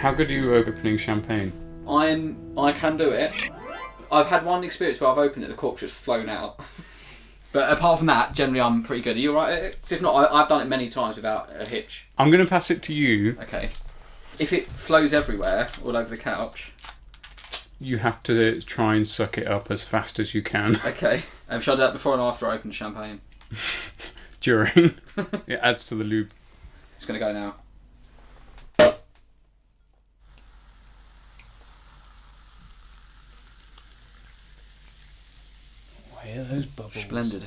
How good are you at opening champagne? I can do it. I've had one experience where I've opened it, the cork's just flown out. But apart from that, generally I'm pretty good. Are you alright at it? 'Cause if not, I've done it many times without a hitch. I'm going to pass it to you. Okay. If it flows everywhere, all over the couch... You have to try and suck it up as fast as you can. Okay. Shall I do that before and after I open the champagne? During. It adds to the lube. It's going to go now. Hear those bubbles. Splendid.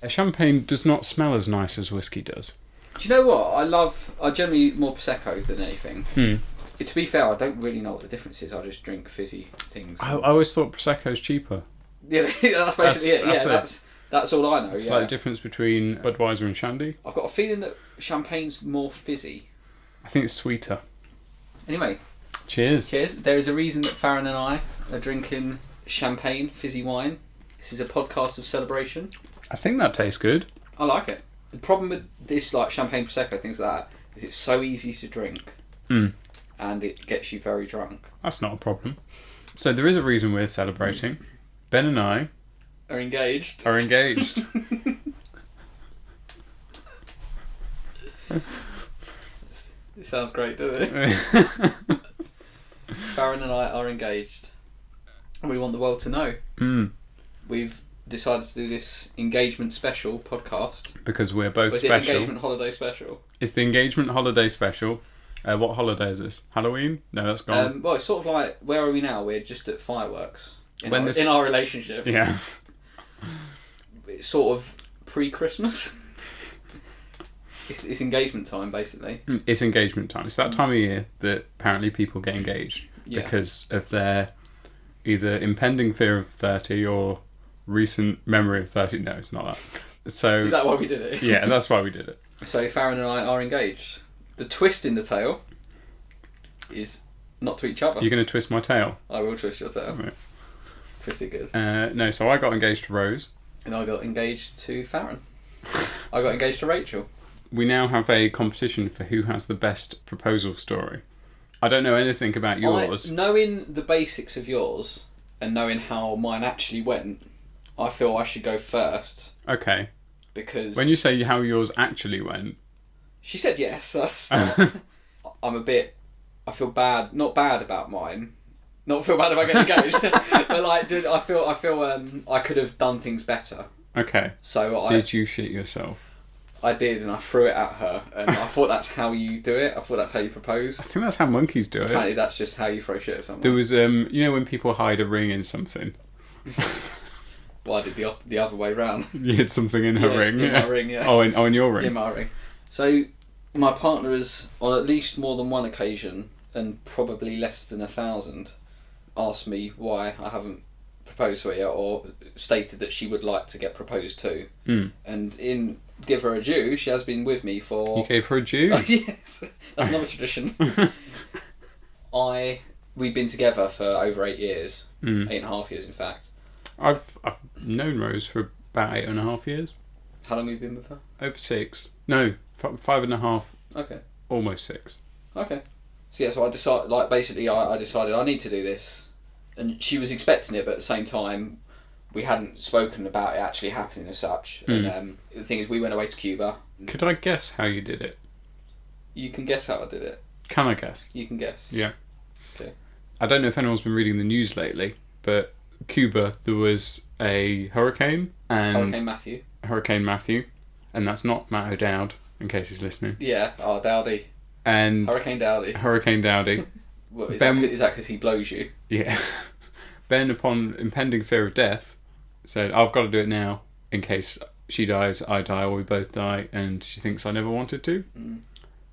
Champagne does not smell as nice as whiskey does. Do you know what? I generally eat more Prosecco than anything. To be fair, I don't really know what the difference is. I just drink fizzy things. I always thought Prosecco's cheaper. Yeah, that's basically it. That's all I know. It's like the difference between Budweiser and Shandy. I've got a feeling that champagne's more fizzy. I think it's sweeter. Anyway. Cheers. Cheers. There is a reason that Farren and I are drinking champagne, fizzy wine. This is a podcast of celebration. I think that tastes good. I like it. The problem with this, like champagne, prosecco, things like that, is it's so easy to drink, and it gets you very drunk. That's not a problem. So there is a reason we're celebrating. Ben and I are engaged. It sounds great, doesn't it? Farren and I are engaged. We want the world to know. We've decided to do this engagement special podcast. Because we're both special. It's the engagement holiday special. It's the engagement holiday special. What holiday is this? Halloween? No, that's gone. Well, it's sort of like, where are we now? We're just at fireworks. In our relationship. Yeah. It's sort of pre-Christmas. It's engagement time, basically. It's engagement time. It's that time of year that apparently people get engaged. Yeah. Because of their either impending fear of 30 or recent memory of 30. No, it's not that. So is that why we did it? Yeah, that's why we did it. So Farren and I are engaged. The twist in the tale is not to each other. You're going to twist my tail? I will twist your tail. Right. Twist it good. No, so I got engaged to Rose. And I got engaged to Farren. I got engaged to Rachel. We now have a competition for who has the best proposal story. I don't know anything about yours. Knowing the basics of yours and knowing how mine actually went, I feel I should go first. Okay. Because... When you say how yours actually went... She said yes. That's not... I feel bad. Not bad about mine. Not feel bad about getting engaged. But like, dude, I feel I could have done things better. Okay. So Did you shit yourself? I did, and I threw it at her, and I thought that's how you do it. I thought that's how you propose. I think that's how monkeys do it. Apparently that's just how you throw shit at someone. There was, you know when people hide a ring in something? Well, I did the other way round. You hid something in her ring? In my ring, yeah. Oh, in your ring? In my ring. So, my partner has, on at least more than one occasion, and probably less than 1,000, asked me why I haven't proposed to her yet, or stated that she would like to get proposed to. And in give her a due, she has been with me for... You gave her a due? Yes, that's another tradition. We've been together for over 8 years, 8.5 years in fact. I've known Rose for about 8.5 years. How long have you been with her? Over 6. No, 5.5. Okay. Almost 6. Okay. So yeah, so I decided, I decided I need to do this, and she was expecting it, but at the same time, we hadn't spoken about it actually happening as such. And the thing is, we went away to Cuba. Could I guess how you did it? You can guess how I did it. Can I guess? You can guess. Yeah. Okay. I don't know if anyone's been reading the news lately, but Cuba, there was a hurricane. And Hurricane Matthew. And that's not Matt O'Dowd, in case he's listening. Yeah, Dowdy. And Hurricane Dowdy. Well, is that because he blows you? Yeah. Ben, upon impending fear of death, said, I've got to do it now, in case she dies, I die, or we both die, and she thinks I never wanted to.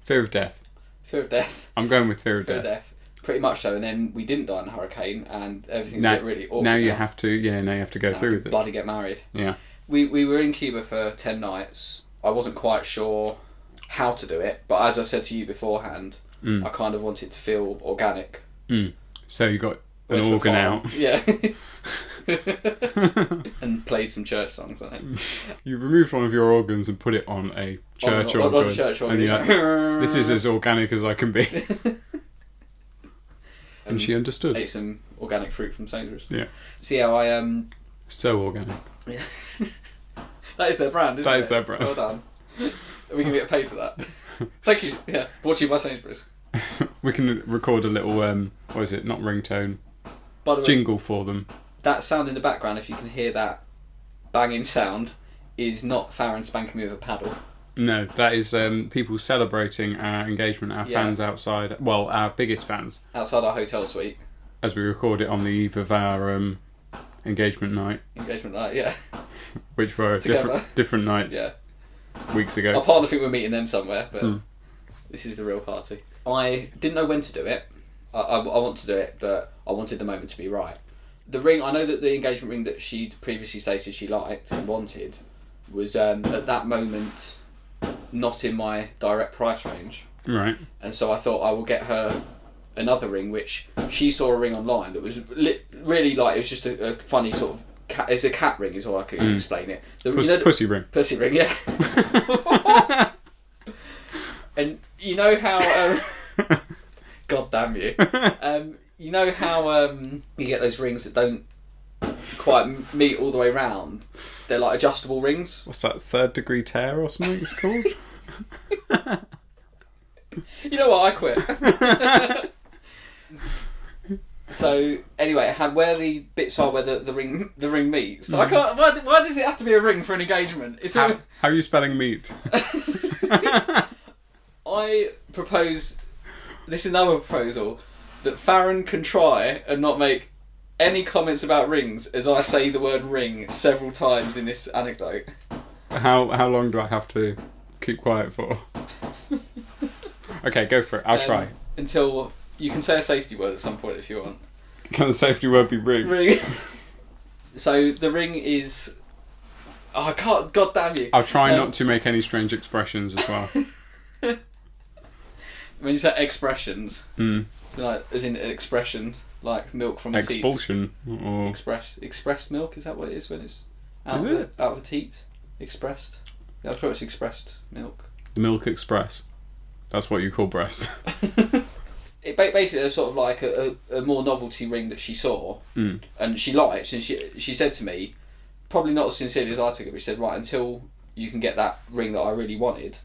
Fear of death. Fear of death. I'm going with fear of death. Pretty much so, and then we didn't die in a hurricane, and everything got really awkward. Now you have to go through with it. Bloody get married. Yeah. We were in Cuba for 10 nights. I wasn't quite sure how to do it, but as I said to you beforehand, I kind of wanted to feel organic. So you got an organ out. Yeah. And played some church songs, I think. You removed one of your organs and put it on a church organ. On a church organ. And you're like, this is as organic as I can be. And she understood. Ate some organic fruit from Sainsbury's. Yeah. See how I So organic. Yeah. That is their brand, isn't it? That is their brand. Well done. Are we going to get paid for that? Thank you. Yeah. Brought to you by Sainsbury's. We can record a little, what is it, not ringtone, By the way, jingle for them. that sound in the background, if you can hear that banging sound, is not Farren spanking me with a paddle. No, that is people celebrating our engagement, our fans outside, well, our biggest fans. Outside our hotel suite. As we record it on the eve of our engagement night. Engagement night, yeah. Which were different nights weeks ago. Our partner think we're meeting them somewhere, but this is the real party. I didn't know when to do it. I want to do it, but I wanted the moment to be right. The ring, I know that the engagement ring that she'd previously stated she liked and wanted was at that moment not in my direct price range. Right. And so I thought I will get her another ring, which she saw a ring online that was really like, it was just a funny sort of cat, it's a cat ring is all I could explain it. Pussy ring. Pussy ring, yeah. And you know how God damn you. You know how you get those rings that don't quite meet all the way round? They're like adjustable rings. What's that, 3rd degree tear or something it's called? You know what, I quit. So anyway, it had where the bits are where the ring meets. So I can't. Why does it have to be a ring for an engagement? It's how are you spelling meat? I propose. This is another proposal that Farren can try and not make any comments about rings as I say the word ring several times in this anecdote. How long do I have to keep quiet for? Okay, go for it. I'll try. Until you can say a safety word at some point if you want. Can the safety word be ring? Ring. So the ring is. Oh, I can't. God damn you. I'll try not to make any strange expressions as well. When you say expressions, like as in expression, like milk from a teat. Expulsion or Expressed milk, is that what it is when it's out of a teat? Expressed. Yeah, I'm sure it's expressed milk. The Milk Express. That's what you call breasts. It basically is sort of like a more novelty ring that she saw and she liked, and she said to me, probably not as sincerely as I took it, but she said, right, until you can get that ring that I really wanted,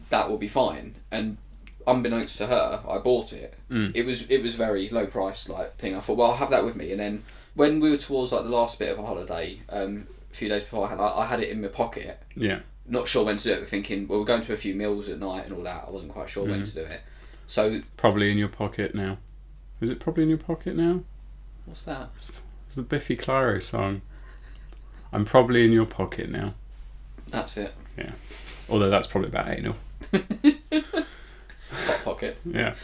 that will be fine. And unbeknownst to her, I bought it. It was very low price like thing. I thought, well, I'll have that with me. And then when we were towards like the last bit of a holiday, a few days beforehand, I had it in my pocket. Yeah. Not sure when to do it, but thinking, well, we're going to a few meals at night and all that. I wasn't quite sure when to do it. So probably in your pocket now. Is it probably in your pocket now? What's that? It's the Biffy Clyro song. I'm probably in your pocket now. That's it. Yeah. Although that's probably about anal. Hot pocket. Yeah.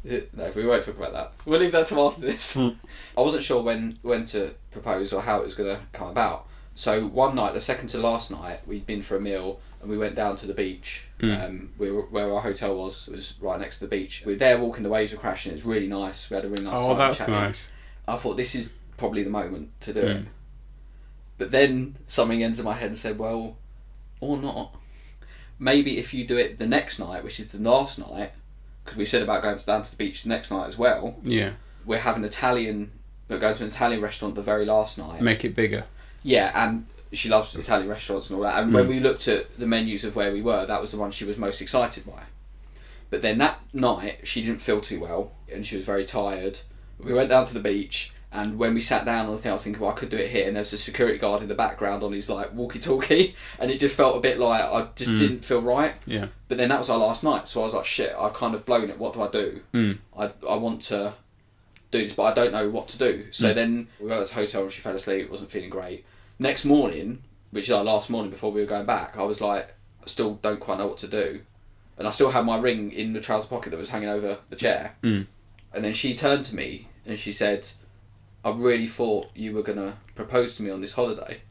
Is it? No, we won't talk about that. We'll leave that till after this. I wasn't sure when to propose or how it was going to come about. So one night, the second to last night, we'd been for a meal and we went down to the beach. Where our hotel was right next to the beach. We were there walking, the waves were crashing. It was really nice. We had a really nice time. Oh, that's chatting. nice. I thought this is probably the moment to do it. But then something entered my head and said, well, or not. Maybe if you do it the next night, which is the last night, because we said about going down to the beach the next night as well. Yeah. We're having we're going to an Italian restaurant the very last night. Make it bigger. Yeah, and she loves Italian restaurants and all that. And when we looked at the menus of where we were, that was the one she was most excited by. But then that night, she didn't feel too well and she was very tired. We went down to the beach, and when we sat down on the thing, I was thinking, well, I could do it here. And there was a security guard in the background on his like walkie-talkie, and it just felt a bit like I just didn't feel right. Yeah. But then that was our last night, so I was like, shit, I've kind of blown it. What do I do? I want to do this, but I don't know what to do. So then we went to the hotel and she fell asleep, wasn't feeling great. Next morning, which is our last morning before we were going back, I was like, I still don't quite know what to do. And I still had my ring in the trouser pocket that was hanging over the chair. And then she turned to me and she said, I really thought you were going to propose to me on this holiday.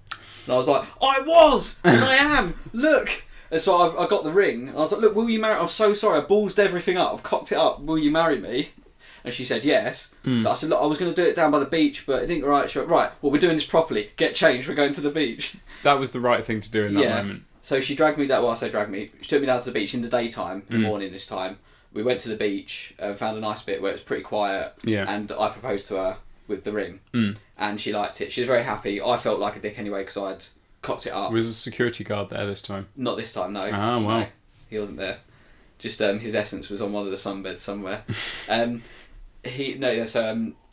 And I was like, I was! And I am! Look! And so I got the ring and I was like, look, will you marry? I'm so sorry, I ballsed everything up, I've cocked it up, will you marry me? And she said yes. But I said, look, I was going to do it down by the beach, but it didn't go right. She went, right, well, we're doing this properly. Get changed, we're going to the beach. That was the right thing to do in that moment. So she dragged me down, well, I say dragged me, she took me down to the beach in the daytime, in the morning this time, we went to the beach, found a nice bit where it was pretty quiet, and I proposed to her with the ring, and she liked it. She was very happy. I felt like a dick anyway because I'd cocked it up. Was a security guard there this time? Not this time, no. Ah, well. No, he wasn't there. Just his essence was on one of the sunbeds somewhere.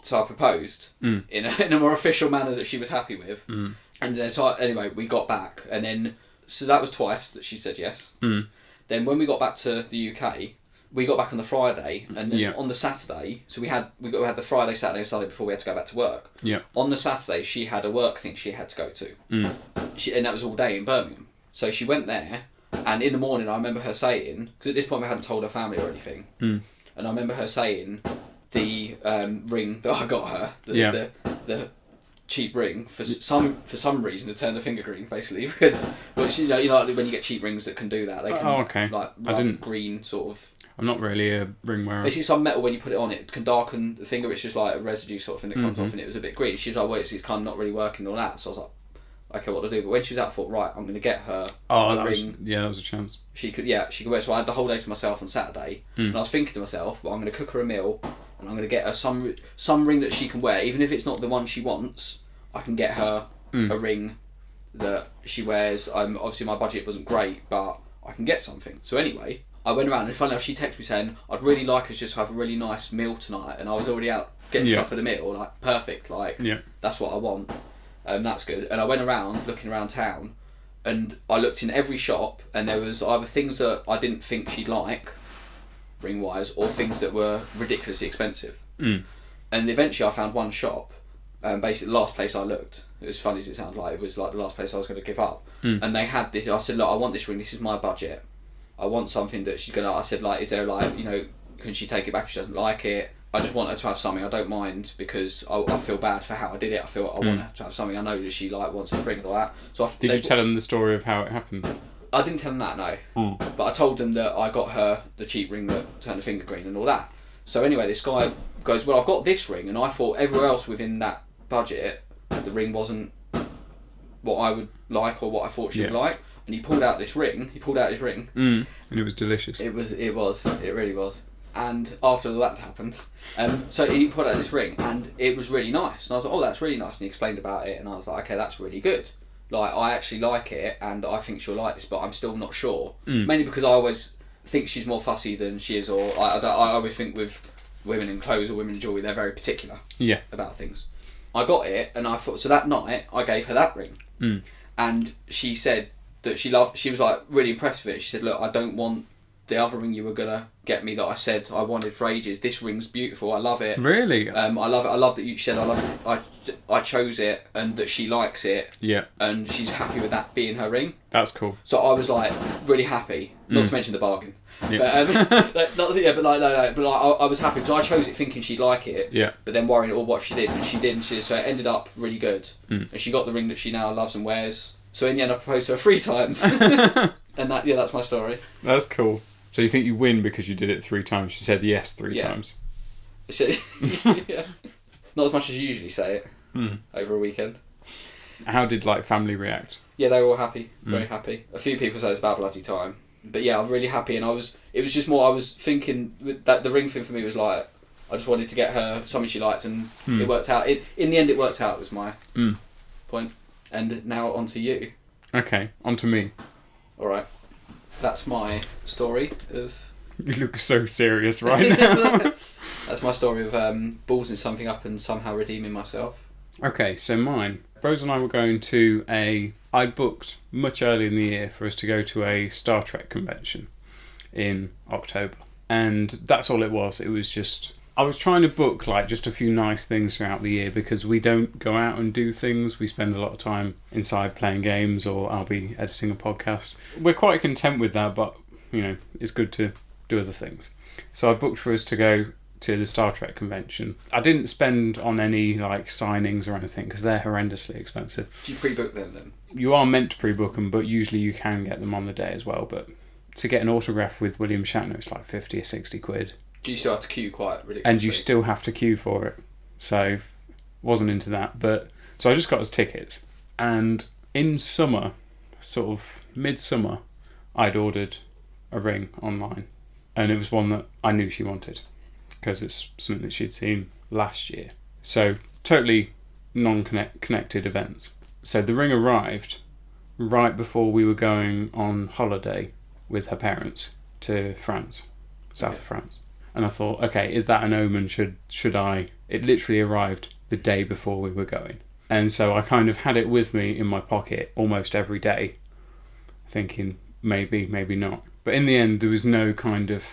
So I proposed in a more official manner that she was happy with, and then anyway we got back, and then so that was twice that she said yes. Then when we got back to the UK, we got back on the Friday, and then on the Saturday, so we had the Friday, Saturday, and Sunday before we had to go back to work. Yeah. On the Saturday, she had a work thing she had to go to, and that was all day in Birmingham. So she went there, and in the morning, I remember her saying, because at this point we hadn't told her family or anything, and I remember her saying, the ring that I got her, the cheap ring for some reason to turn the finger green, basically, because you know when you get cheap rings that can do that, they can like green sort of. I'm not really a ring wearer. Basically, some metal when you put it on, it can darken the finger. It's just like a residue sort of thing that comes off, and it was a bit green. She was like, "Well, it's kind of not really working and all that." So I was like, "Okay, what to do?" But when she was out, I thought, "Right, I'm going to get her a ring." That was a chance. She could wear. So I had the whole day to myself on Saturday, and I was thinking to myself, "Well, I'm going to cook her a meal, and I'm going to get her some ring that she can wear, even if it's not the one she wants. I can get her a ring that she wears. Obviously my budget wasn't great, but I can get something." So anyway, I went around, and funny enough, she texted me saying, "I'd really like us just to have a really nice meal tonight," and I was already out getting stuff for the meal, like perfect, like that's what I want, that's good. And I went around looking around town, and I looked in every shop, and there was either things that I didn't think she'd like, ring wise, or things that were ridiculously expensive. And eventually I found one shop, basically the last place I looked, as funny as it sounds, like it was like the last place I was going to give up, and they had this. I said, "Look, I want this ring, this is my budget, I want something that she's gonna." I said, "Like, is there like, you know, can she take it back if she doesn't like it? I just want her to have something. I don't mind because I feel bad for how I did it. I feel I want her to have something. I know that she like wants a ring and all that." So did you tell them the story of how it happened? I didn't tell them that, no. But I told them that I got her the cheap ring that turned the finger green and all that. So anyway, this guy goes, "Well, I've got this ring," and I thought everywhere else within that budget, the ring wasn't what I would like or what I thought she would like. And he pulled out his ring, and it was delicious. It really was. And after that happened, so he pulled out this ring, and it was really nice. And I was like, "Oh, that's really nice." And he explained about it, and I was like, "Okay, that's really good. Like, I actually like it, and I think she'll like this, but I'm still not sure." Mainly because I always think she's more fussy than she is, or I always think with women in clothes or women in jewellery, they're very particular about things. I got it, and I thought, so that night I gave her that ring, and she said that she was like really impressed with it. She said, "Look, I don't want the other ring you were gonna get me that I said I wanted for ages. This ring's beautiful. I love it. Really? I love it. I love that you said I love it. I chose it, and that she likes it. Yeah. And she's happy with that being her ring. That's cool. So I was like really happy. Not to mention the bargain. Yeah. But I was happy because I chose it thinking she'd like it. Yeah. But then worrying what if she did, and she didn't. So it ended up really good, and she got the ring that she now loves and wears. So in the end, I proposed to her 3 times, and that's my story. That's cool. So you think you win because you did it 3 times? She said yes 3 times. Not as much as you usually say it over a weekend. How did family react? Yeah, they were all happy, very happy. A few people said it's about bloody time, but yeah, I'm really happy. And it was just more. I was thinking that the ring thing for me was like, I just wanted to get her something she liked, and it worked out. In the end, it worked out. Was my point. And now on to you. Okay, on to me. All right. That's my story of... You look so serious right now. That's my story of ballsing something up and somehow redeeming myself. Okay, so mine. Rose and I were going to I booked much earlier in the year for us to go to a Star Trek convention in October. And that's all it was. It was just... I was trying to book just a few nice things throughout the year because we don't go out and do things. We spend a lot of time inside playing games, or I'll be editing a podcast. We're quite content with that, but it's good to do other things. So I booked for us to go to the Star Trek convention. I didn't spend on any signings or anything because they're horrendously expensive. Do you pre-book them then? You are meant to pre-book them, but usually you can get them on the day as well. But to get an autograph with William Shatner, it's 50 or 60 quid. You still have to queue quite ridiculously. And you still have to queue for it. So, wasn't into that. But so I just got us tickets. And in summer, sort of midsummer, I'd ordered a ring online. And it was one that I knew she wanted because it's something that she'd seen last year. So totally non-connected events. So the ring arrived right before we were going on holiday with her parents to France, south of France. And I thought, okay, is that an omen? Should I? It literally arrived the day before we were going. And so I kind of had it with me in my pocket almost every day, thinking maybe, maybe not. But in the end, there was no kind of...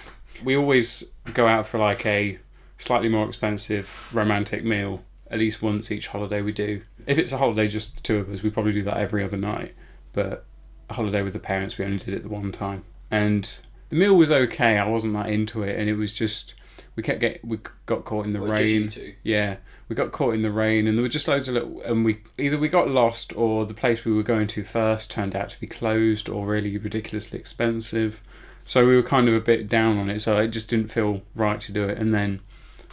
We always go out for like a slightly more expensive romantic meal at least once each holiday we do. If it's a holiday just the two of us, we probably do that every other night. But a holiday with the parents, we only did it the one time. And the meal was okay. I wasn't that into it, and it was just we got caught in the rain. Just you two? Yeah, we got caught in the rain, and there were just loads of little. And we got lost, or the place we were going to first turned out to be closed, or really ridiculously expensive. So we were kind of a bit down on it. So it just didn't feel right to do it. And then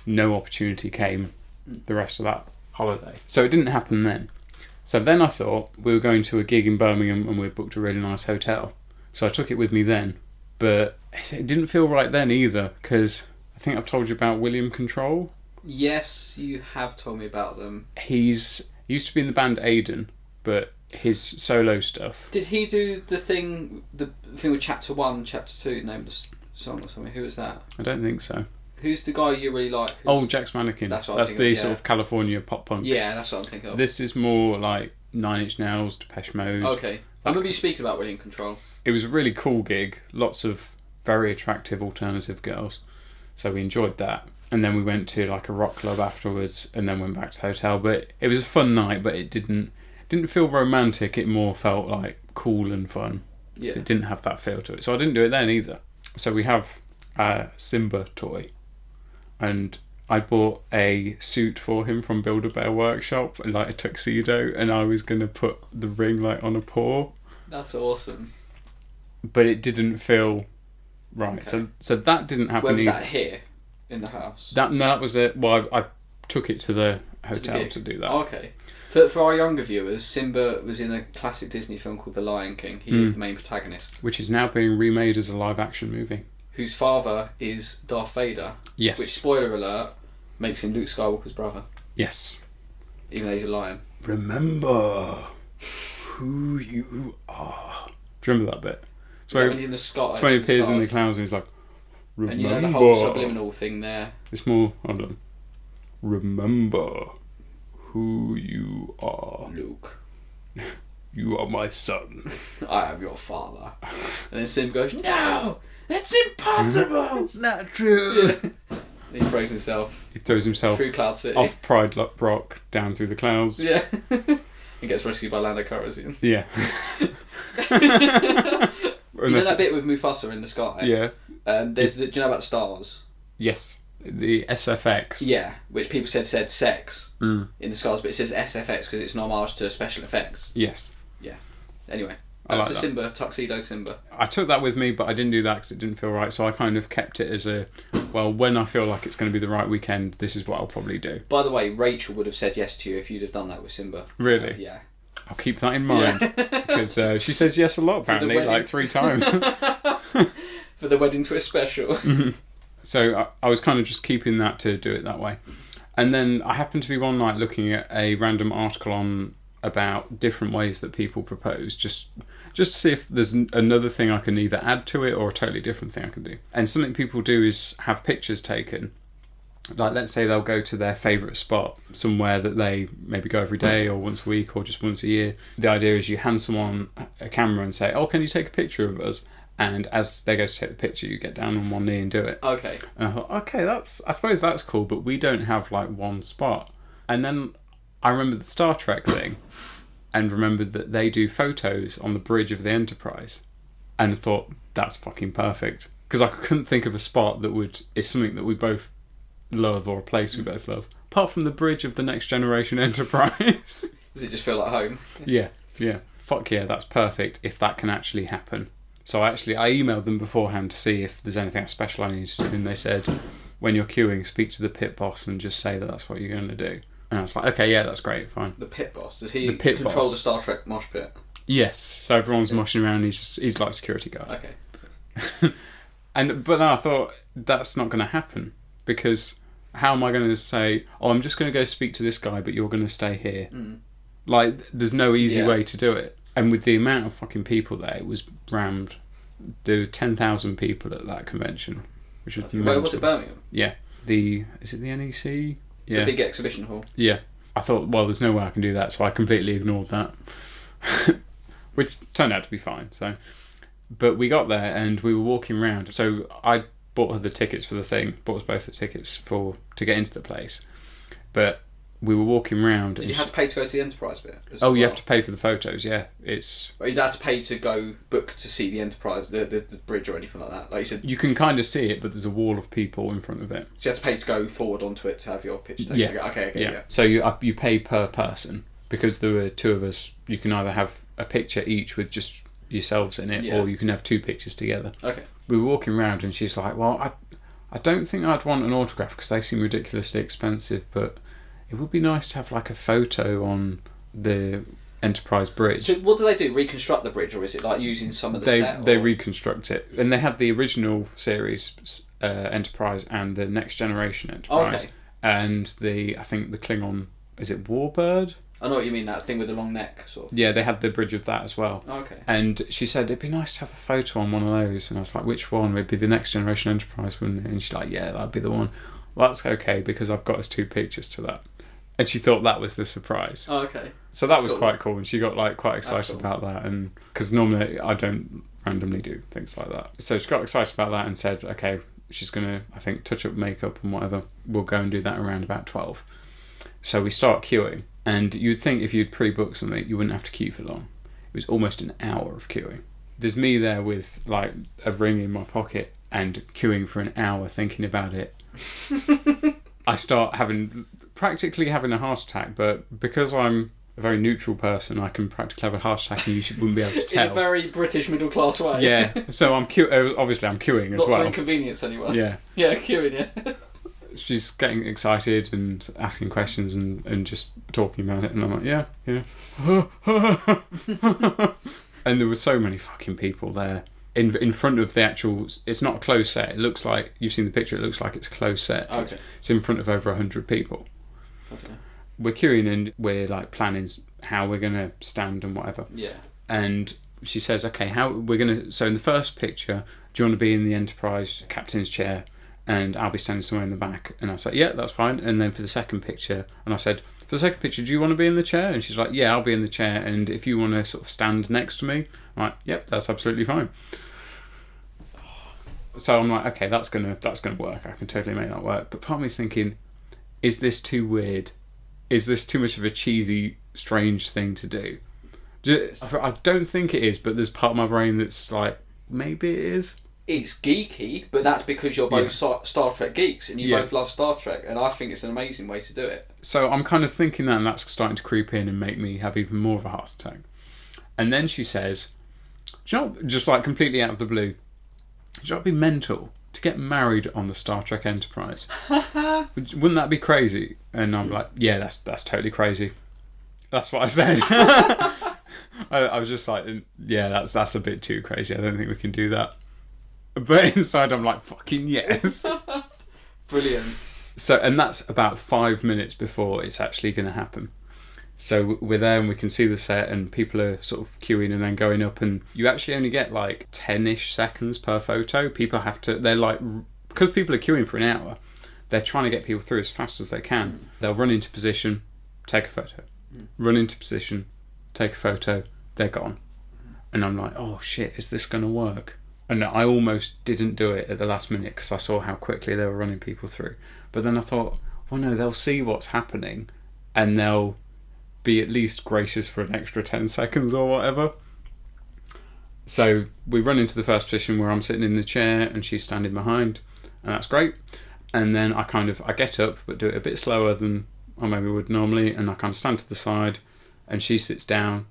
no opportunity came the rest of that holiday. So it didn't happen then. So then I thought we were going to a gig in Birmingham, and we booked a really nice hotel. So I took it with me then, but it didn't feel right then either, because I think I've told you about William Control. Yes, you have told me about them. He used to be in the band Aiden, but his solo stuff. Did he do the thing with Chapter 1, Chapter 2, name of the song or something? Who was that? I don't think so. Who's the guy you really like? Jack's Mannequin. That's what I'm That's thinking the of, sort of California pop punk. Yeah, that's what I'm thinking of. This is more like Nine Inch Nails, Depeche Mode. Okay. I remember you speaking about William Control. It was a really cool gig. Lots of very attractive alternative girls. So we enjoyed that. And then we went to like a rock club afterwards, and then went back to the hotel. But it was a fun night, but it didn't feel romantic. It more felt like cool and fun. Yeah. It didn't have that feel to it. So I didn't do it then either. So we have a Simba toy. And I bought a suit for him from Build-A-Bear Workshop, like a tuxedo, and I was going to put the ring like on a paw. That's awesome. But it didn't feel right. Okay. So that didn't happen Where was either. that, here? In the house? That was it. Well, I took it to the hotel to do that. Oh, okay. For our younger viewers, Simba was in a classic Disney film called The Lion King. He is the main protagonist. Which is now being remade as a live-action movie. Whose father is Darth Vader. Yes. Which, spoiler alert, makes him Luke Skywalker's brother. Yes. Even though he's a lion. Remember who you are. Do you remember that bit? Is that when he's in the sky? It's when he appears in the clouds and he's like, remember. And you know the whole subliminal thing there. It's more, hold on. Remember who you are. Luke. You are my son. I am your father. And then Sim goes, no! That's impossible! It's not true. Yeah. He throws himself. He throws himself through Cloud City. Off Pride Rock down through the clouds. Yeah. He gets rescued by Lando Calrissian. Yeah. You know that bit with Mufasa in the sky? Yeah. Do you know about the stars? Yes. The SFX. Yeah, which people said sex in the stars, but it says SFX because it's an homage to special effects. Yes. Yeah. Anyway, like that's a that. Simba, tuxedo Simba. I took that with me, but I didn't do that because it didn't feel right. So I kind of kept it as when I feel like it's going to be the right weekend, this is what I'll probably do. By the way, Rachel would have said yes to you if you'd have done that with Simba. Really? Yeah. I'll keep that in mind because she says yes a lot apparently, like 3 times. For the Wedding Twist special. So I was kind of just keeping that to do it that way. And then I happened to be one night looking at a random article about different ways that people propose, just to see if there's another thing I can either add to it or a totally different thing I can do. And something people do is have pictures taken. Like, let's say they'll go to their favourite spot, somewhere that they maybe go every day or once a week or just once a year. The idea is you hand someone a camera and say, oh, can you take a picture of us? And as they go to take the picture, you get down on one knee and do it. Okay. And I thought, okay, I suppose that's cool, but we don't have like one spot. And then I remember the Star Trek thing and remembered that they do photos on the bridge of the Enterprise and thought, that's fucking perfect. Because I couldn't think of a spot that is something that we both love or a place we both love. Apart from the bridge of the Next Generation Enterprise. Does it just feel like home? Yeah. Fuck yeah, that's perfect if that can actually happen. So I emailed them beforehand to see if there's anything special I needed to do, and they said, when you're queuing, speak to the pit boss and just say that that's what you're going to do. And I was like, okay, yeah, that's great, fine. The pit boss? Does he control the Star Trek mosh pit? Yes, so everyone's moshing around, he's like a security guard. Okay. But then I thought, that's not going to happen, because how am I going to say, oh, I'm just going to go speak to this guy, but you're going to stay here? Like, there's no easy way to do it. And with the amount of fucking people there, it was rammed. There were 10,000 people at that convention, which was Where was it, Birmingham? Yeah. Is it the NEC? Yeah. The big exhibition hall. Yeah. I thought, well, there's no way I can do that, so I completely ignored that. Which turned out to be fine. But we got there and we were walking around. So I bought her the tickets for the thing, bought us both the tickets to get into the place. But we were walking around. Did you have to pay to go to the Enterprise bit? You have to pay for the photos, yeah. Well, you had to pay to go book to see the Enterprise, the bridge or anything like that. Like you said, you can kind of see it, but there's a wall of people in front of it. So you have to pay to go forward onto it to have your picture taken? Yeah. Okay, yeah. So you pay per person, because there were two of us. You can either have a picture each with just yourselves in it, or you can have two pictures together. Okay. We were walking around and she's like, well, I don't think I'd want an autograph because they seem ridiculously expensive, but it would be nice to have like a photo on the Enterprise bridge. So what do they do? Reconstruct the bridge, or is it like using some of the set? They reconstruct it, and they had the original series Enterprise and the Next Generation Enterprise, and I think the Klingon, is it Warbird? I know what you mean, that thing with the long neck, sort of. Yeah, they had the bridge of that as well. Okay. And she said, it'd be nice to have a photo on one of those. And I was like, which one? It'd be the Next Generation Enterprise, wouldn't it? And she's like, yeah, that'd be the one. Well, that's okay, because I've got us 2 pictures to that. And she thought that was the surprise. Oh, okay. So that was quite cool. And she got like quite excited about that. And because normally I don't randomly do things like that. So she got excited about that and said, okay, she's going to, I think, touch up makeup and whatever. We'll go and do that around about 12. So we start queuing. And you'd think if you'd pre-booked something, you wouldn't have to queue for long. It was almost an hour of queuing. There's me there with like a ring in my pocket and queuing for an hour thinking about it. I start practically having a heart attack, but because I'm a very neutral person, I can practically have a heart attack and you wouldn't be able to tell. In a very British middle class way. Yeah, so obviously I'm queuing as well. Not to inconvenience anyone. Yeah. Yeah, queuing, yeah. She's getting excited and asking questions and just talking about it, and I'm like, yeah. And there were so many fucking people there in front of the actual. It's not a closed set. It looks like, you've seen the picture. It looks like it's a closed set. Okay. It's in front of over 100 people. Okay. We're queuing and we're like planning how we're gonna stand and whatever. Yeah. And she says, okay, how we're gonna. So in the first picture, do you want to be in the Enterprise captain's chair? And I'll be standing somewhere in the back. And I said, yeah, that's fine. And then for the second picture, and I said, for the second picture, do you want to be in the chair? And she's like, yeah, I'll be in the chair. And if you want to sort of stand next to me, I'm like, yep, that's absolutely fine. So I'm like, okay, that's gonna work. I can totally make that work. But part of me's thinking, is this too weird? Is this too much of a cheesy, strange thing to do? I don't think it is, but there's part of my brain that's like, maybe it is. It's geeky, but that's because you're both Star Trek geeks and you both love Star Trek, and I think it's an amazing way to do it. So I'm kind of thinking that, and that's starting to creep in and make me have even more of a heart attack. And then she says, do you know, just like completely out of the blue, do you know, it'd be mental to get married on the Star Trek Enterprise. Wouldn't that be crazy? And I'm like, yeah, that's totally crazy. That's what I said. I was just like, yeah, that's a bit too crazy. I don't think we can do that. But inside I'm like, fucking yes. Brilliant. So, and that's about 5 minutes before it's actually going to happen. So we're there and we can see the set and people are sort of queuing and then going up, and you actually only get like 10-ish seconds per photo. People have to, they're like, because people are queuing for an hour, they're trying to get people through as fast as they can. They'll run into position, take a photo. Run into position, take a photo, they're gone. And I'm like, oh shit, is this going to work? And I almost didn't do it at the last minute because I saw how quickly they were running people through. But then I thought, well, no, they'll see what's happening and they'll be at least gracious for an extra 10 seconds or whatever. So we run into the first position where I'm sitting in the chair and she's standing behind, and that's great. And then I get up but do it a bit slower than I maybe would normally, and I kind of stand to the side and she sits down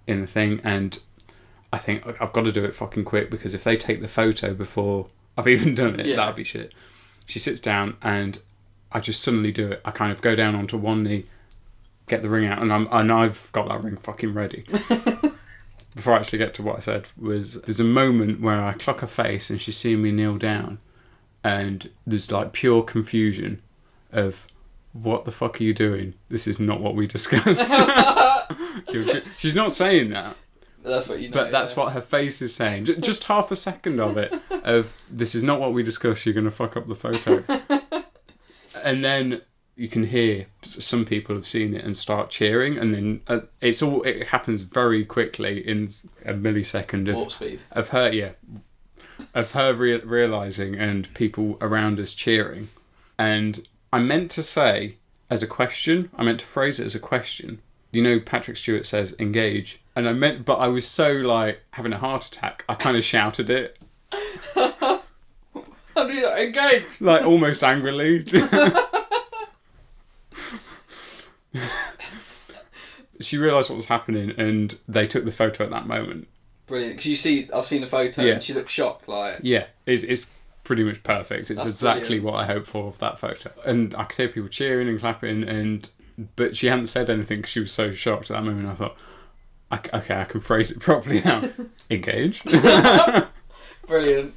in the thing, and I think I've got to do it fucking quick because if they take the photo before I've even done it, that'd be shit. She sits down and I just suddenly do it. I kind of go down onto one knee, get the ring out, and I've got that ring fucking ready. before I actually get to what I said, was there's a moment where I clock her face and she's seeing me kneel down, and there's like pure confusion of, what the fuck are you doing? This is not what we discussed. She's not saying that. That's what you know. But that's what her face is saying. Just half a second of it, of, this is not what we discussed, you're going to fuck up the photo. And then you can hear some people have seen it and start cheering, and then it happens very quickly in a millisecond Warp speed. of her realising and people around us cheering. And I meant to say as a question, I meant to phrase it as a question. You know, Patrick Stewart says engage, and but I was so like having a heart attack, I kind of shouted it. How do you engage? Like almost angrily. She realised what was happening, and they took the photo at that moment. Brilliant, because I've seen a photo, and she looked shocked, like... Yeah, it's pretty much perfect. It's exactly what I hoped for of that photo. And I could hear people cheering and clapping, but she hadn't said anything because she was so shocked at that moment. I thought, okay, I can phrase it properly now. Engage. Brilliant.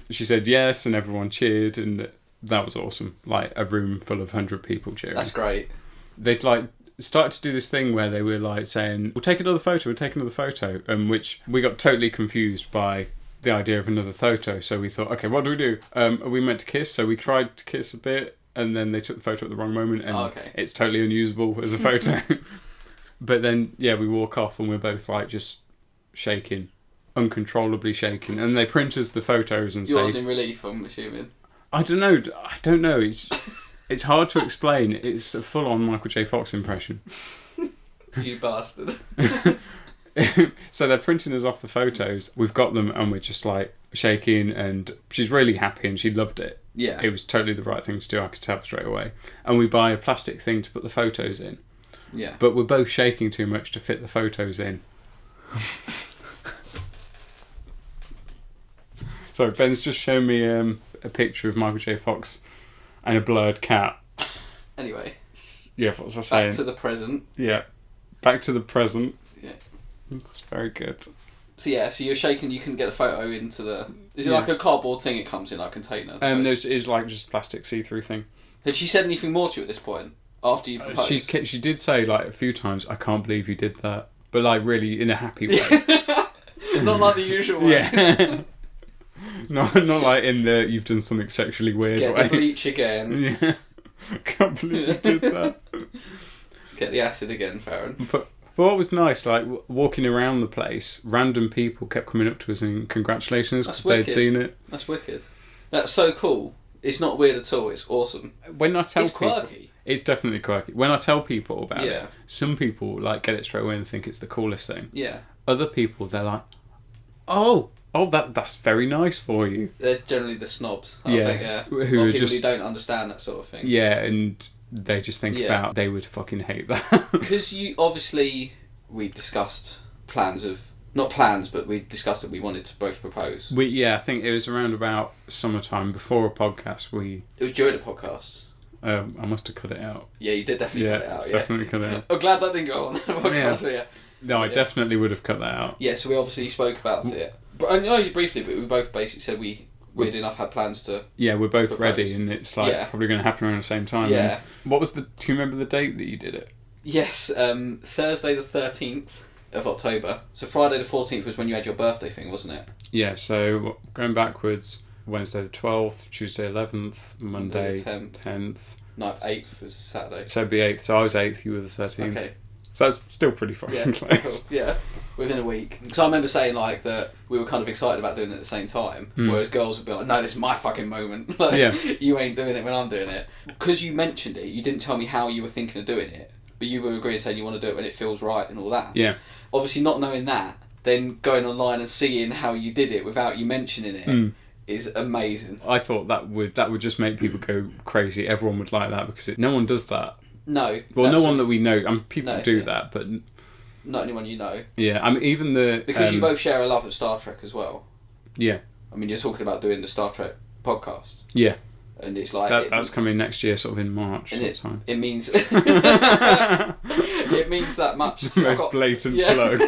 She said yes, and everyone cheered, and that was awesome. Like a room full of 100 people cheering. That's great. They'd like started to do this thing where they were like saying, we'll take another photo, which we got totally confused by the idea of another photo. So we thought, okay, what do? Are we meant to kiss? So we tried to kiss a bit, and then they took the photo at the wrong moment, and it's totally unusable as a photo. But then, we walk off, and we're both like just shaking, uncontrollably shaking, and they print us the photos and say... Yours in relief, I'm assuming. I don't know. It's hard to explain. It's a full-on Michael J. Fox impression. You bastard. So they're printing us off the photos. We've got them, and we're just like shaking, and she's really happy, and she loved it. Yeah. It was totally the right thing to do. I could tell straight away. And we buy a plastic thing to put the photos in. Yeah. But we're both shaking too much to fit the photos in. So Ben's just shown me a picture of Michael J. Fox and a blurred cat. Anyway. Yeah, what was I saying? Back to the present. Yeah. Back to the present. Yeah. That's very good. So you're shaking, you can get a photo into the... Is it like a cardboard thing it comes in, like a container? It's like just a plastic see-through thing. Had she said anything more to you at this point? After you proposed? She did say like a few times, I can't believe you did that. But like really in a happy way. Not like the usual way. Yeah. not like in the you've done something sexually weird Get way. the bleach again. Yeah. I can't believe you did that. Get the acid again, Farren. But what was nice, like walking around the place, random people kept coming up to us and congratulating us because they'd seen it. That's wicked. That's so cool. It's not weird at all. It's awesome. When I tell people, quirky. It's definitely quirky. When I tell people about Yeah. it, some people like get it straight away and think it's the coolest thing. Yeah. Other people, they're like, oh, that's very nice for you. They're generally the snobs. I think, yeah. Who are are people just who don't understand that sort of thing. Yeah, and they just think about they would fucking hate that. Because we discussed but we discussed that we wanted to both propose. I think it was around about summertime before a podcast. It was during a podcast. I must have cut it out. Yeah, you did definitely cut it out. Yeah, definitely cut it out. I'm glad that didn't go on the podcast. Yeah. No, I definitely would have cut that out. Yeah, so we obviously spoke about it. But only briefly, but we both basically said we, weird enough, had plans to... Yeah, we're both propose. ready, and it's like probably going to happen around the same time. Yeah. And what was do you remember the date that you did it? Yes, Thursday the 13th of October. So Friday the 14th was when you had your birthday thing, wasn't it? Yeah, so going backwards, Wednesday the 12th, Tuesday 11th, Monday 10th. No, 8th was Saturday. So it'd be 8th, so I was 8th, you were the 13th. Okay. So that's still pretty fucking close. Cool. Yeah, within a week. Because I remember saying like that we were kind of excited about doing it at the same time, whereas girls would be like, no, this is my fucking moment. Like, you ain't doing it when I'm doing it. Because you mentioned it, you didn't tell me how you were thinking of doing it, but you were agreeing saying you want to do it when it feels right and all that. Yeah. Obviously not knowing that, then going online and seeing how you did it without you mentioning it is amazing. I thought that would just make people go crazy. Everyone would like that because no one does that. No. Well, no one that we know. People do that, but... Not anyone you know. Yeah, I mean, even the... Because you both share a love of Star Trek as well. Yeah. I mean, you're talking about doing the Star Trek podcast. Yeah. And it's like that's coming next year, sort of in March. And sometime. it means it means that much. The most blatant plug.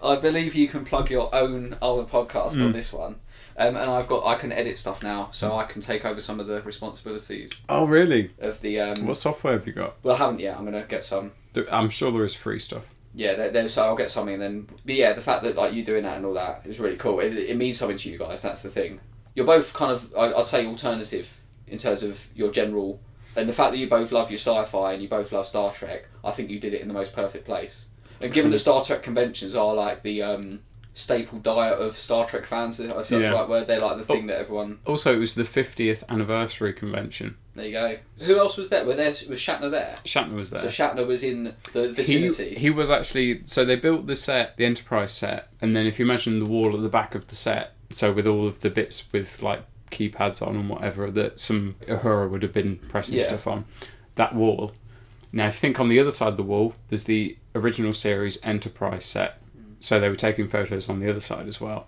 I believe you can plug your own other podcast on this one, and I can edit stuff now, so I can take over some of the responsibilities. Oh, really? Of the what software have you got? Well, I haven't yet. I'm gonna get some. I'm sure there is free stuff. Yeah, so I'll get something, and then. But yeah, the fact that like you doing that and all that is really cool. It means something to you guys. That's the thing. You're both kind of, I'd say, alternative in terms of your general, and the fact that you both love your sci-fi and you both love Star Trek. I think you did it in the most perfect place. And given that Star Trek conventions are like the staple diet of Star Trek fans, I think that's the right word. They're like the thing that everyone. Also, it was the 50th anniversary convention. There you go. Who else was there? Was Shatner there? Shatner was there. So Shatner was in the vicinity. He was actually. So they built the set, the Enterprise set, and then if you imagine the wall at the back of the set, so with all of the bits with like keypads on and whatever that some Uhura would have been pressing stuff on, that wall. Now, if you think on the other side of the wall, there's the original series Enterprise set. So they were taking photos on the other side as well.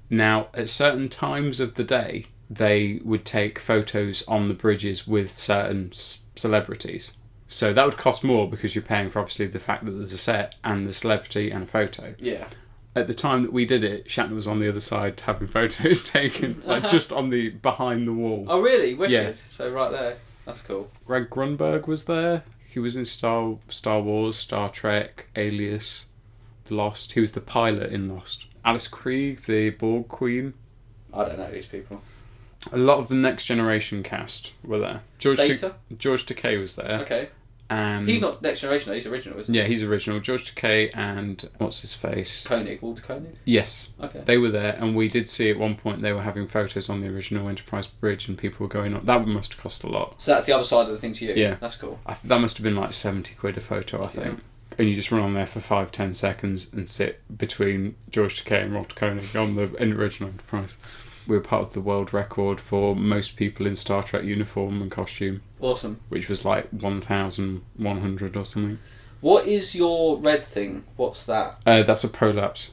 Now, at certain times of the day, they would take photos on the bridges with certain celebrities. So that would cost more because you're paying for obviously the fact that there's a set and the celebrity and a photo. Yeah. At the time that we did it, Shatner was on the other side having photos taken, like just on the behind the wall. Oh, really? Wicked. Yeah. So right there. That's cool. Greg Grunberg was there. He was in Star Wars, Star Trek, Alias, The Lost. He was the pilot in Lost. Alice Krieg, the Borg Queen. I don't know these people. A lot of the Next Generation cast were there. George Takei was there. Okay. And he's not Next Generation, though. He's original, isn't he? Yeah, he's original. George Takei and what's his face? Walter Koenig? Yes. Okay. They were there, and we did see at one point they were having photos on the original Enterprise bridge, and people were going on. That must have cost a lot. So that's the other side of the thing to you? Yeah. That's cool. That must have been like 70 quid a photo, I think. Yeah. And you just run on there for 5-10 seconds and sit between George Takei and Walter Koenig on the original Enterprise. We were part of the world record for most people in Star Trek uniform and costume. Awesome. Which was like 1,100 or something. What is your red thing? What's that? That's a prolapse.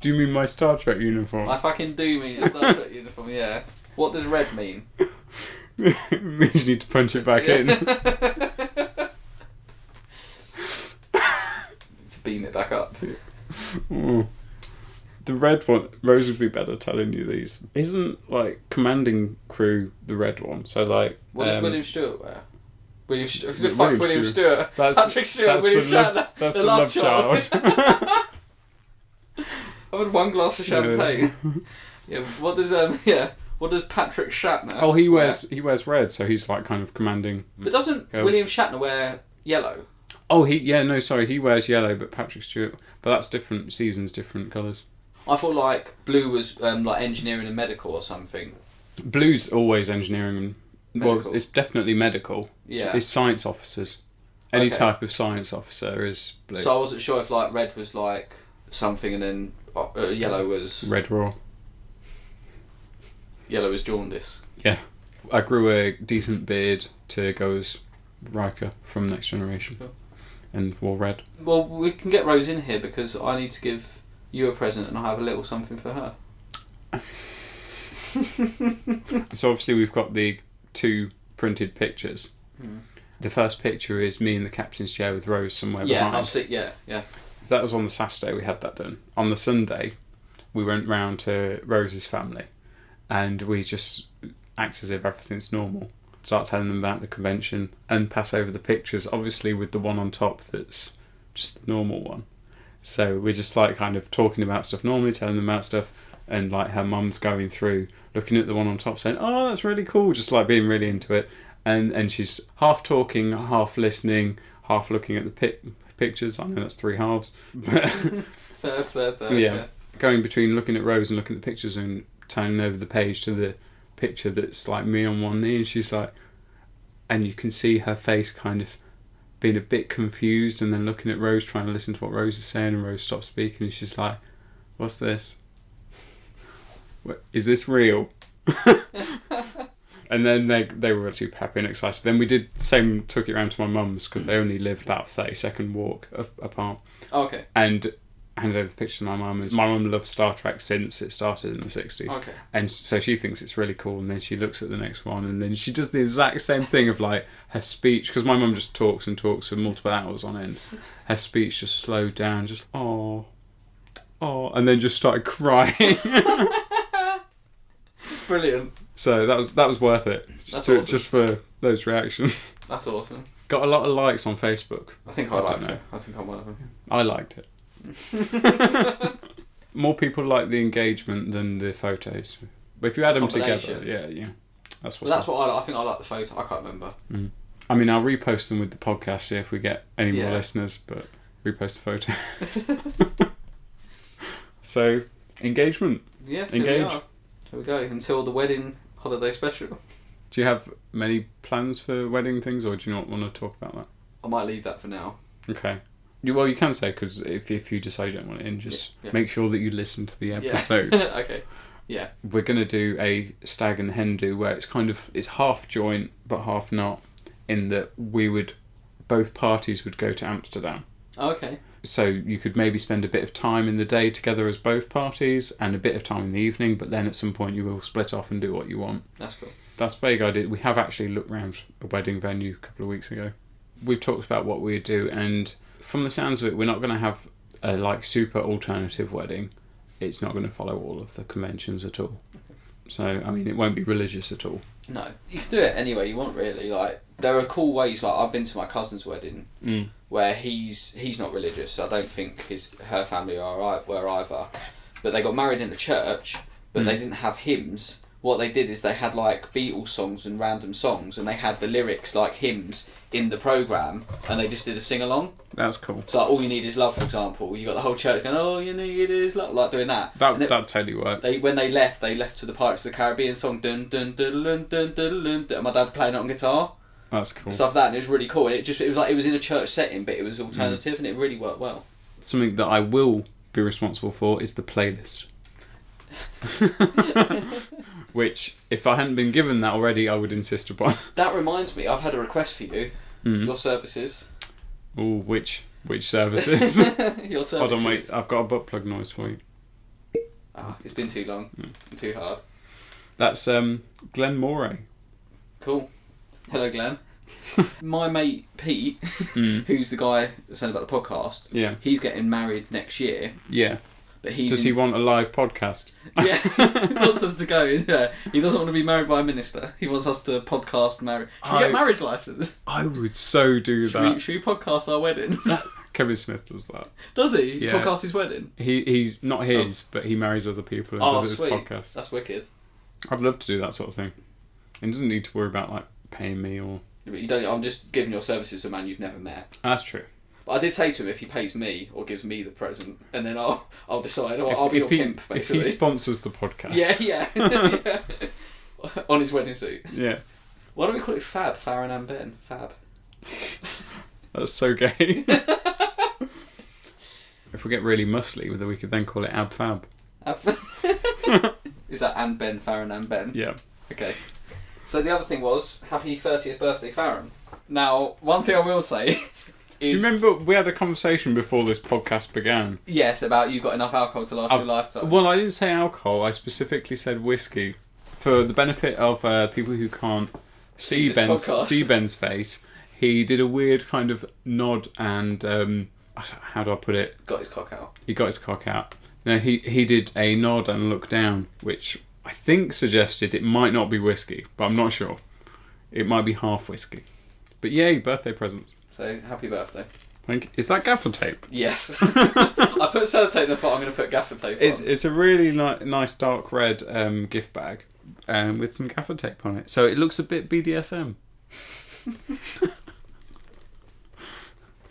Do you mean my Star Trek uniform? I fucking do mean a Star Trek uniform, yeah. What does red mean? It means you need to punch it back in. To beam it back up. Ooh. The red one, Rose would be better telling you these. Isn't like commanding crew the red one? So like. What does William Stewart wear? William Stewart. William Stewart. Patrick Stewart. William Shatner. That's the love child. I've had one glass of champagne. Yeah. What does What does Patrick Shatner? Oh, he wears red, so he's like kind of commanding. But doesn't William Shatner wear yellow? Oh, he wears yellow, but Patrick Stewart. But that's different seasons, different colours. I thought like blue was like engineering and medical or something. Blue's always engineering and medical. Well, it's definitely medical. Yeah. It's science officers. Any type of science officer is blue. So I wasn't sure if like red was like something and then yellow was Red Raw. Yellow is jaundice. Yeah. I grew a decent beard to go as Riker from Next Generation. Cool. And wore red. Well, we can get Rose in here because I need to give you a present and I'll have a little something for her. So obviously we've got the 2 printed pictures. The first picture is me in the captain's chair with Rose somewhere behind. I've seen, yeah. That was on the Saturday we had that done. On the Sunday, we went round to Rose's family and we just act as if everything's normal. Start telling them about the convention and pass over the pictures, obviously with the one on top that's just the normal one. So we're just like kind of talking about stuff normally, telling them about stuff, and like her mum's going through, looking at the one on top saying, oh, that's really cool, just like being really into it. And she's half talking, half listening, half looking at the pictures. I know that's 3 halves. Third. Yeah. Going between looking at Rose and looking at the pictures and turning over the page to the picture that's like me on one knee, and she's like, and you can see her face kind of being a bit confused and then looking at Rose, trying to listen to what Rose is saying, and Rose stops speaking and she's like, what's this? Is this real? And then they were super happy and excited. Then we took it around to my mum's because they only lived about a 30-second walk apart. Oh, okay. And handed over the pictures to my mum. And my mum loved Star Trek since it started in the 60s. Okay. And so she thinks it's really cool. And then she looks at the next one and then she does the exact same thing of like her speech, because my mum just talks and talks for multiple hours on end. Her speech just slowed down, just oh, and then just started crying. Brilliant. So that was worth it. Awesome. Just for those reactions. That's awesome. Got a lot of likes on Facebook. I think I liked it. I think I'm one of them. I liked it. More people like the engagement than the photos. But if you add them together, yeah. That's what I think I like the photo. I can't remember. I mean, I'll repost them with the podcast, see if we get any more listeners, but repost the photo. So, engagement. Yes, Engage. Here we go. Until the wedding holiday special. Do you have many plans for wedding things, or do you not want to talk about that? I might leave that for now. Okay. Well, you can say, because if you decide you don't want it in, just make sure that you listen to the episode. Okay. Yeah. We're going to do a stag and hen do where it's half joint but half not, in that both parties would go to Amsterdam. Okay. So you could maybe spend a bit of time in the day together as both parties and a bit of time in the evening, but then at some point you will split off and do what you want. That's cool. That's a vague idea. We have actually looked around a wedding venue a couple of weeks ago. We've talked about what we do, and from the sounds of it, we're not going to have a super alternative wedding. It's not going to follow all of the conventions at all. So, I mean, it won't be religious at all. No, you can do it any way you want, really. Like, there are cool ways. Like, I've been to my cousin's wedding where he's not religious, so I don't think her family were either. But they got married in a church, but they didn't have hymns. What they did is they had like Beatles songs and random songs, and they had the lyrics like hymns in the programme, and they just did a sing along. That's cool. So like, All You Need Is Love, for example, you got the whole church going, all you need is love, like doing that. That totally worked. When they left to the Pirates of the Caribbean song, dun dun dun dun dun dun dun, and my dad playing it on guitar. That's cool. Stuff like that, and it was really cool. And it was like it was in a church setting, but it was alternative, and it really worked well. Something that I will be responsible for is the playlist. Which, if I hadn't been given that already, I would insist upon. That reminds me, I've had a request for you. Your services. Oh, which services? Your services. Hold on, wait. I've got a butt plug noise for you. It's been too long. Too hard. That's Glenn Moray. Cool. Hello, Glenn. My mate Pete, who's the guy saying about the podcast, he's getting married next year. Yeah. But does he want a live podcast? Yeah, he wants us to go. Yeah. He doesn't want to be married by a minister. He wants us to podcast marry. Should we get marriage license? I would so do that. Should we podcast our weddings? Kevin Smith does that. Does he? Yeah. Podcast his wedding? He's not his, but he marries other people and does his podcast. That's wicked. I'd love to do that sort of thing. He doesn't need to worry about like paying me or. But you don't. I'm just giving your services to a man you've never met. That's true. But I did say to him, if he pays me or gives me the present, and then I'll decide. I'll be your pimp, basically. If he sponsors the podcast. Yeah. Yeah. On his wedding suit. Yeah. Why don't we call it Fab? Farren and Ben. Fab. That's so gay. If we get really muscly, we could then call it Ab Fab. Is that and Ben, Farren and Ben? Yeah. Okay. So the other thing was, happy 30th birthday, Farren. Now, one thing I will say is... Do you remember we had a conversation before this podcast began? Yes, about you got enough alcohol to last your lifetime. Well, I didn't say alcohol, I specifically said whiskey. For the benefit of people who can't see Ben's face, he did a weird kind of nod and... how do I put it? Got his cock out. He got his cock out. No, he did a nod and look down, which I think suggested it might not be whiskey, but I'm not sure. It might be half whiskey. But yay, birthday presents. So, happy birthday. Thank you. Is that gaffer tape? Yes. I put sellotape in the thought I'm going to put gaffer tape on. It's a really nice dark red gift bag with some gaffer tape on it. So it looks a bit BDSM.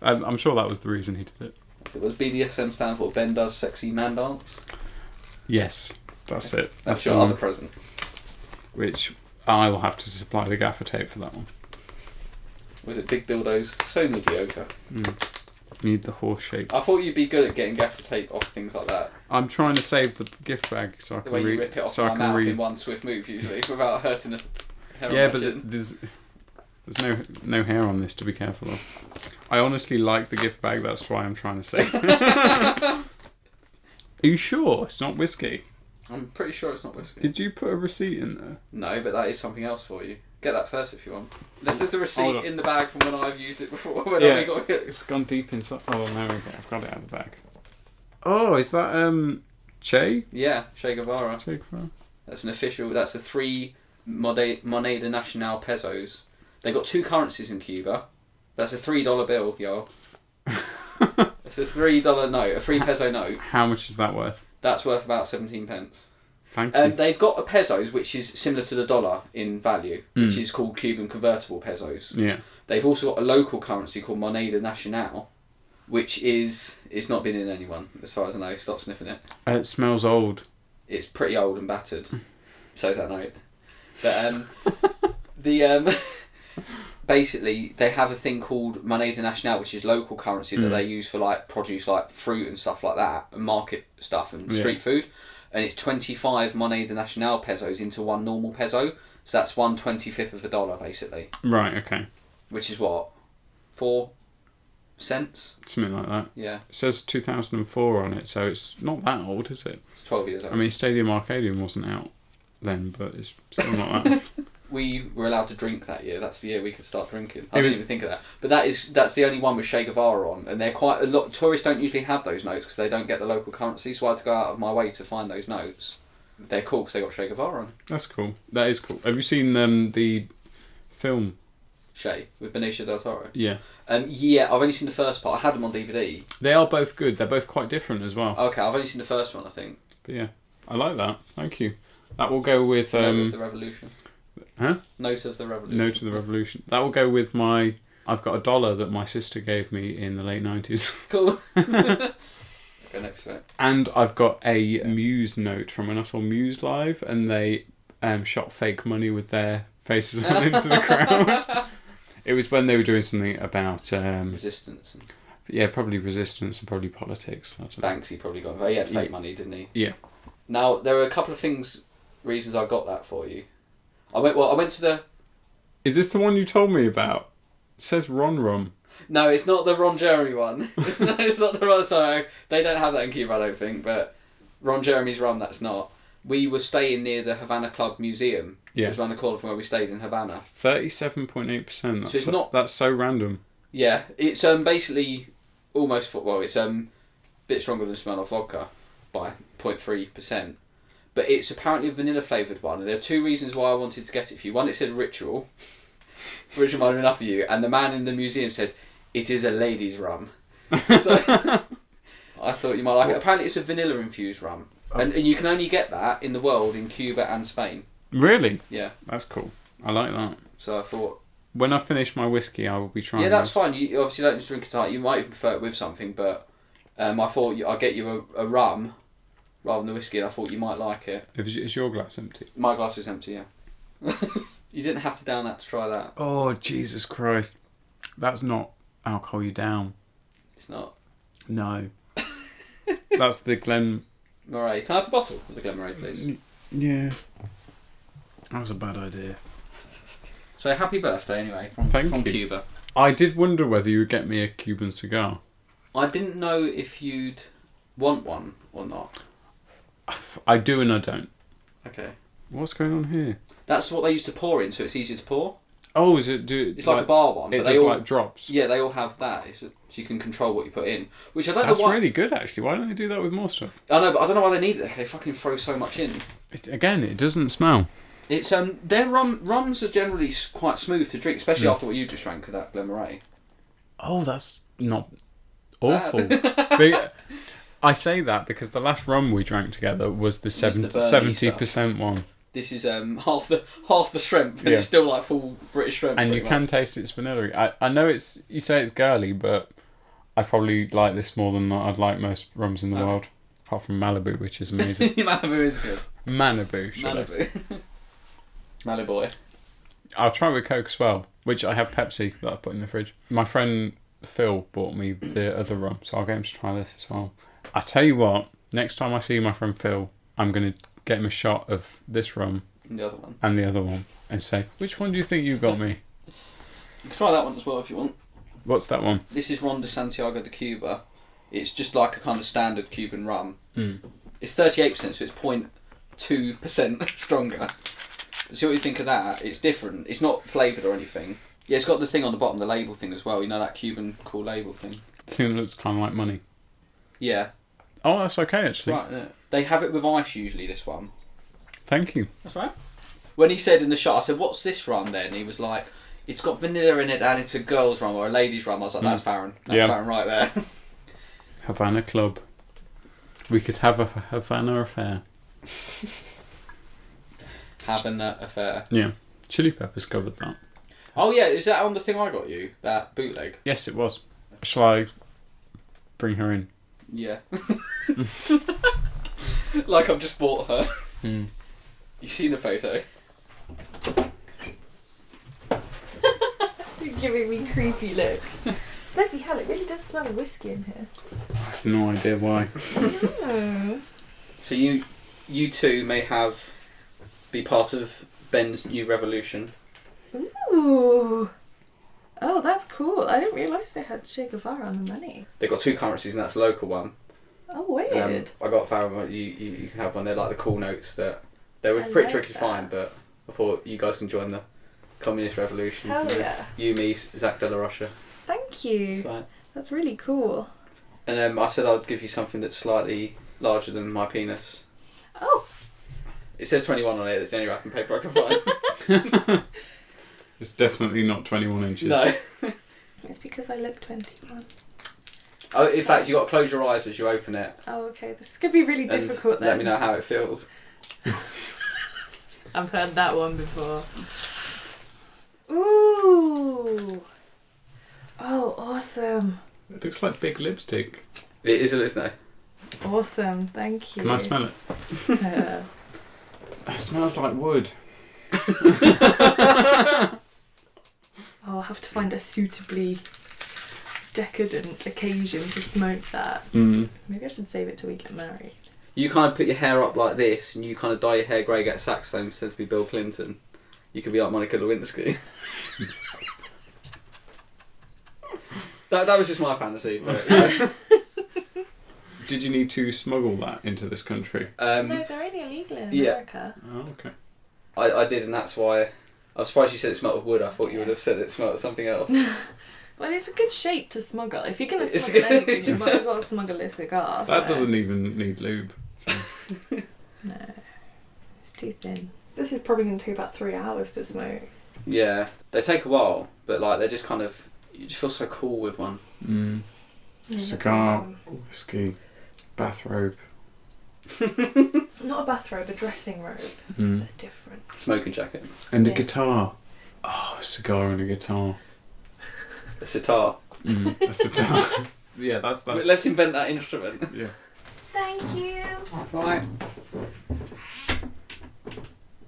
I'm sure that was the reason he did it. So what does BDSM stand for? Ben does sexy man dance? Yes, that's it. That's your other present. Which I will have to supply the gaffer tape for that one. Was it big dildos? So mediocre. Need the horse shape. I thought you'd be good at getting gaffer tape off things like that. I'm trying to save the gift bag so I can the way you rip it off my mouth in one swift move, usually, without hurting hair Yeah, on my but chin. there's no hair on this to be careful of. I honestly like the gift bag. That's why I'm trying to say. Are you sure it's not whiskey? I'm pretty sure it's not whiskey. Did you put a receipt in there? No, but that is something else for you. Get that first if you want. There's a Hold receipt on. in the bag from when I've used it before. When Yeah. I got it. It's gone deep inside. Oh, there we go. I've got it out of the bag. Oh, is that Che? Yeah, Che Guevara. Che Guevara? That's an official. That's the 3 Moneda Nacional pesos. They got 2 currencies in Cuba. That's a $3 bill, yo. It's a $3 note, a 3 peso note. How much is that worth? That's worth about 17 pence. Thank you. They've got a pesos, which is similar to the dollar in value, which is called Cuban convertible pesos. Yeah. They've also got a local currency called Moneda Nacional, which is... It's not been in anyone, as far as I know. Stop sniffing it. It smells old. It's pretty old and battered. So's that note. But basically, they have a thing called Moneda Nacional, which is local currency that they use for like produce, like fruit and stuff like that, and market stuff and street food. And it's 25 Moneda Nacional pesos into 1 normal peso, so that's 1/25 of a dollar, basically. Right. Okay. Which is what, 4 cents? Something like that. Yeah, It says 2004 on it, so it's not that old, is it? it's 12 years old. I mean, Stadium Arcadium wasn't out then, but it's still not that. We were allowed to drink that year. That's the year we could start drinking. I didn't even think of that. But that's the only one with Che Guevara on, and they're quite a lot. Tourists don't usually have those notes because they don't get the local currency. So I had to go out of my way to find those notes. They're cool because they got Che Guevara on. That's cool. That is cool. Have you seen the film? Che with Benicio del Toro. Yeah. Yeah, I've only seen the first part. I had them on DVD. They are both good. They're both quite different as well. Okay, I've only seen the first one, I think. But yeah, I like that. Thank you. That will go with Note of the Revolution. Huh? Note of the Revolution. Note of the Revolution. That will go with my. I've got $1 that my sister gave me in the late 90s. Cool. Okay, next to it. And I've got a Muse note from when I saw Muse live, and they shot fake money with their faces on into the crowd. It was when they were doing something about Resistance. And yeah, probably resistance and probably politics. I don't know. Banksy probably got. He had fake money, didn't he? Yeah. Now there are a couple of reasons I got that for you. I went to the. Is this the one you told me about? It says Ron Rum. No, it's not the Ron Jeremy one. No, it's not the Ron. Sorry, they don't have that in Cuba, I don't think. But Ron Jeremy's rum, that's not. We were staying near the Havana Club Museum. Yeah. It was around the corner from where we stayed in Havana. 37.8%. So it's not. That's so random. Yeah, it's basically almost it's a bit stronger than Smirnoff vodka by 0.3%. But it's apparently a vanilla flavoured one, and there are 2 reasons why I wanted to get it for you. One, it said Ritual, which reminded me enough of you, and the man in the museum said, it is a lady's rum. So I thought you might like it. Apparently it's a vanilla infused rum, and you can only get that in the world in Cuba and Spain. Really? Yeah. That's cool. I like that. So I thought... When I finish my whiskey, I will be trying. Yeah, that's fine. You obviously don't just drink it tonight. You might even prefer it with something, but I thought I'd get you a rum rather than the whiskey, and I thought you might like it. Is your glass empty? My glass is empty, yeah. You didn't have to down that to try that. Oh, Jesus Christ. That's not alcohol you down. It's not. No. That's the Glen... Moray. Can I have the bottle of the Glen Moray, please? Yeah. That was a bad idea. So happy birthday, anyway, from Thank you. Cuba. I did wonder whether you would get me a Cuban cigar. I didn't know if you'd want one or not. I do and I don't. Okay. What's going on here? That's what they used to pour in, so it's easier to pour. Oh, is it... It's like a bar one. It but does they all, like drops. Yeah, they all have that, so you can control what you put in. Which I don't That's know why... really good, actually. Why don't they do that with more stuff? I know, but I don't know why they need it. They fucking throw so much in. Again, it doesn't smell. It's their rums are generally quite smooth to drink, especially after what you just drank with that Glen Moray. Oh, that's not awful. I say that because the last rum we drank together was the 70% one. This is half the strength, and Yeah. it's still like full British strength. And you can taste its vanilla. I know you say it's girly, but I probably like this more than I'd like most rums in the world. Apart from Malibu, which is amazing. Malibu is good. Malibu, should I say. Malibu boy. I'll try with Coke as well, which I have Pepsi that I put in the fridge. My friend Phil bought me the other rum, so I'll get him to try this as well. I tell you what, next time I see my friend Phil, I'm going to get him a shot of this rum And the other one. and the other one. and say, which one do you think you got me? You can try that one as well if you want. What's that one? This is Ron de Santiago de Cuba. It's just like a kind of standard Cuban rum. It's 38%, so it's 0.2% stronger. See what you think of that. It's different. It's not flavoured or anything. Yeah, it's got the thing on the bottom, the label thing as well. You know, that Cuban cool label thing. The thing that looks kind of like money. Yeah. Oh, that's okay, actually. Right, yeah. They have it with ice usually, this one. Thank you. That's right. When he said in the shot, I said, what's this rum then? He was like, it's got vanilla in it and it's a girl's rum or a lady's rum. I was like, that's Farren. That's Farren right there. Havana Club. We could have a Havana affair. Havana affair. Yeah. Chili Peppers covered that. Oh yeah, is that on the thing I got you? That bootleg? Yes, it was. Shall I bring her in? Yeah. Like I've just bought her. You seen the photo? You're giving me creepy looks. Bloody hell, it really does smell of whiskey in here. I have no idea why. Oh. So you two may be part of Ben's new revolution. Ooh. Oh, that's cool. I didn't realise they had Che Guevara on the money. They've got 2 currencies and that's a local one. Oh, weird. I got Farren one. You can have one. They're like the cool notes that they were I pretty like tricky to that. find, but I thought you guys can join the communist revolution. Hell yeah. You, me, Zach de la Rocha. Thank you. That's right. That's really cool. And I said I'd give you something that's slightly larger than my penis. Oh. It says 21 on it. It's the only wrapping paper I can find. It's definitely not 21 inches. No. It's because I look 21. Oh, in fact, you got to close your eyes as you open it. Oh, okay. This is going to be really And difficult then. let me know how it feels. I've heard that one before. Ooh. Oh, awesome. It looks like big lipstick. It is a listener. Awesome. Thank you. Can I smell it? It smells like wood. I'll have to find a suitably decadent occasion to smoke that. Maybe I should save it till we get married. You kind of put your hair up like this, and you kind of dye your hair grey, get a saxophone, pretend to be Bill Clinton. You could be like Monica Lewinsky. that was just my fantasy. But, yeah. Did you need to smuggle that into this country? No, they're only illegal in America. Oh, okay. I did, and that's why I was surprised you said it smelled of wood. I thought you would have said it smelled of something else. Well, it's a good shape to smuggle. If you're going to It's smuggle good. anything, you might as well smuggle a cigar. That so. doesn't even need lube. So. No, it's too thin. This is probably going to take about 3 hours to smoke. Yeah, they take a while, but like they're just kind of, you just feel so cool with one. Yeah, that's Cigar, awesome. whiskey, bathrobe. Not a bathrobe, a dressing robe. Mm. They're different. Smoking jacket. And a Yeah. guitar. Oh, a cigar and a guitar. A sitar. A sitar. Yeah, that's. Let's invent that instrument. Yeah. Thank you. Right.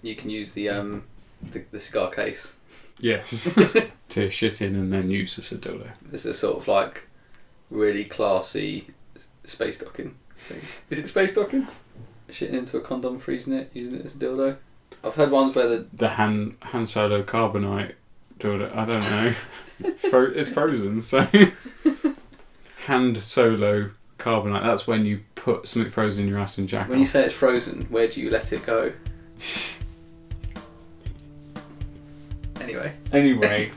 You can use the cigar case. Yes. To shit in and then use as a dildo. This is sort of like really classy space docking thing. Is it space docking? Shitting into a condom, freezing it, using it as a dildo. I've heard ones where The Han Solo carbonite dildo. I don't know. It's frozen, so. Hand Solo carbonite. That's when you put something frozen in your ass and jack when you off. say it's frozen, where do you let it go? Anyway. Anyway.